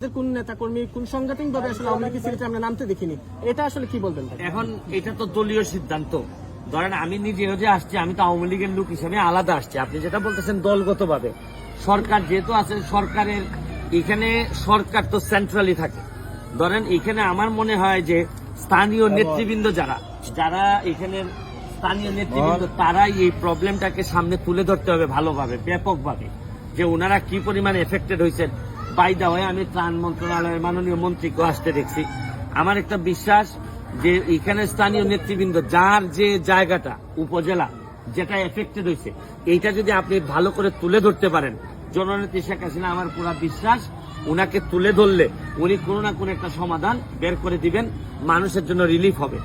কোন নেতা কর্মী কোন সাংগঠনিক ভাবে আসলে আওয়ামী লীগের সিরিজে আমরা নামতে দেখিনি, এটা আসলে কি বলবেন? এখন এটা তো দলীয় সিদ্ধান্ত। ধরেন আমি নিজেও যে আসছি, আমি তো আওয়ামী লীগের লোক হিসেবে আলাদা আসছি। আপনি যেটা বলতেছেন দলগত ভাবে, সরকার যেহেতু আছে, সরকারের এখানে সরকার তো সেন্ট্রালি থাকে। ধরেন এখানে আমার মনে হয় যে স্থানীয় নেতৃবৃন্দ যারা যারা এখানের স্থানীয় নেতৃবৃন্দ, তারাই এই প্রবলেমটাকে সামনে তুলে ধরতে হবে ভালোভাবে, ব্যাপকভাবে, যে ওনারা কি পরিমাণে এফেক্টেড হয়েছেন। বাই দা ওয়ে, আমি ত্রাণ মন্ত্রণালয়ের মাননীয় মন্ত্রীকে আসতে দেখছি। আমার একটা বিশ্বাস যে এখানে স্থানীয় নেতৃবৃন্দ, যার যে জায়গাটা উপজেলা যেটা এফেক্টেড হয়েছে, এইটা যদি আপনি ভালো করে তুলে ধরতে পারেন, জননেত্রী শেখ হাসিনা, আমার পুরা বিশ্বাস উনাকে তুলে ধরলে উনি কোনো না কোনো একটা সমাধান বের করে দিবেন, মানুষের জন্য রিলিফ হবে।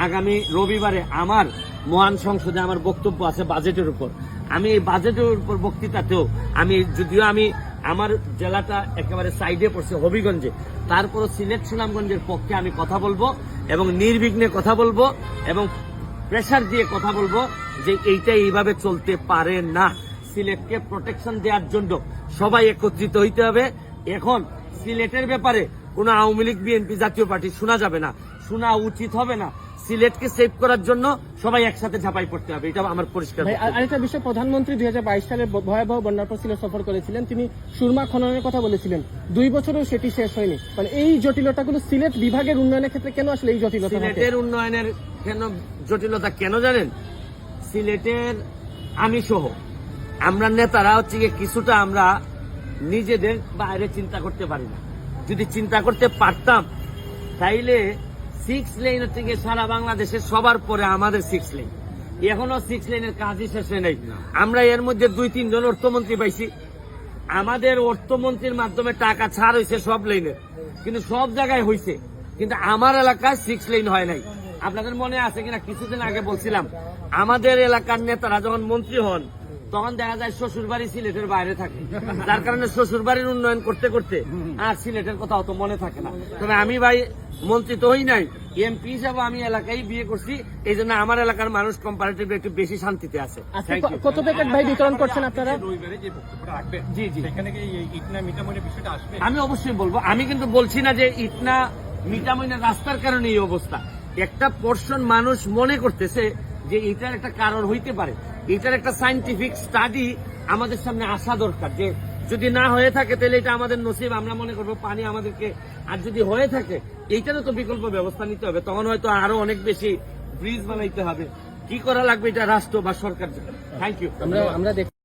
আগামী রবিবারে আমার মহান সংসদে আমার বক্তব্য আছে বাজেটের উপর। আমি এই বাজেটের উপর বক্তৃতাতেও যদিও আমার জেলাটা একেবারে সাইডে পড়ছে হবিগঞ্জে, তারপরও সিলেট সুনামগঞ্জের পক্ষে আমি কথা বলবো এবং নির্বিঘ্নে কথা বলবো এবং প্রেসার দিয়ে কথা বলবো যে এইটা এইভাবে চলতে পারে না। সিলেটকে প্রোটেকশন দেওয়ার জন্য সবাই একত্রিত হইতে হবে। এখন সিলেটের ব্যাপারে কোনো আওয়ামী লীগ, বিএনপি, জাতীয় পার্টি শোনা যাবে না, শোনা উচিত হবে না। সিলেটকে সেভ করার জন্য সবাই একসাথে ঝাঁপাই পড়তে হবে, এটা আমার পরিষ্কার। আরেকটা বিষয়, প্রধানমন্ত্রী 2022 সালে ভয়াবহ বন্যার পর সিলেট সফর করেছিলেন। তিনি সুরমা খননের কথা বলেছিলেন, 2 বছরেও সেটি শেষ হয়নি। মানে এই জটিলতাগুলো সিলেট বিভাগের উন্নয়নের ক্ষেত্রে কেন আসলে এই জটিলতা? সিলেটের উন্নয়নের জটিলতা কেন জানেন? সিলেটের আমি সহ আমরা নেতারা হচ্ছে কিছুটা আমরা নিজেদের বাইরে চিন্তা করতে পারি না। যদি চিন্তা করতে পারতাম তাইলে 6 লেন হচ্ছে সারা বাংলাদেশের সবার পরে আমাদের 6 লেন, এখনো 6 লেনের কাজই শেষে নেই। আমরা এর মধ্যে 2-3 জন অর্থমন্ত্রী পাইছি। আমাদের অর্থমন্ত্রীর মাধ্যমে টাকা ছাড় হয়েছে সব লেনের, কিন্তু সব জায়গায় হয়েছে, কিন্তু আমার এলাকায় 6 লেন হয় নাই। আপনাদের মনে আছে কিনা, কিছুদিন আগে বলছিলাম আমাদের এলাকার নেতারা যখন মন্ত্রী হন তখন দেখা যায় শ্বশুর বাড়ি সিলেটের বাইরে থাকে, যার কারণে শ্বশুর বাড়ির উন্নয়ন করতে করতে আর সিলেটের কথা অত মনে থাকে না। তবে আমি ভাই মন্ত্রী তো হই নাই, এমপি হিসাবে আমি এলাকায় বিয়ে করছি, এই জন্য আমার এলাকার মানুষ কম্পারেটিভলি একটু বেশি শান্তিতে আছে। কত প্যাকেট ভাই বিতরণ করছেন আপনারা? জি জি, আমি অবশ্যই বলবো। আমি কিন্তু বলছি না যে ইটনা মিটামইনা রাস্তার কারণে এই অবস্থা। একটা পোর্শন মানুষ মনে করতেছে যে এটার একটা কারণ হইতে পারে। এটার একটা সায়েন্টিফিক স্টাডি আমাদের সামনে আসা দরকার, যে যদি না হয়ে থাকে তাহলে এটা আমাদের নসিব, আমরা মনে করবো পানি আমাদেরকে, আর যদি হয়ে থাকে এইটারও তো বিকল্প ব্যবস্থা নিতে হবে। তখন হয়তো আরো অনেক বেশি ব্রিজ বানাইতে হবে। কি করা লাগবে এটা রাষ্ট্র বা সরকার। Thank you. আমরা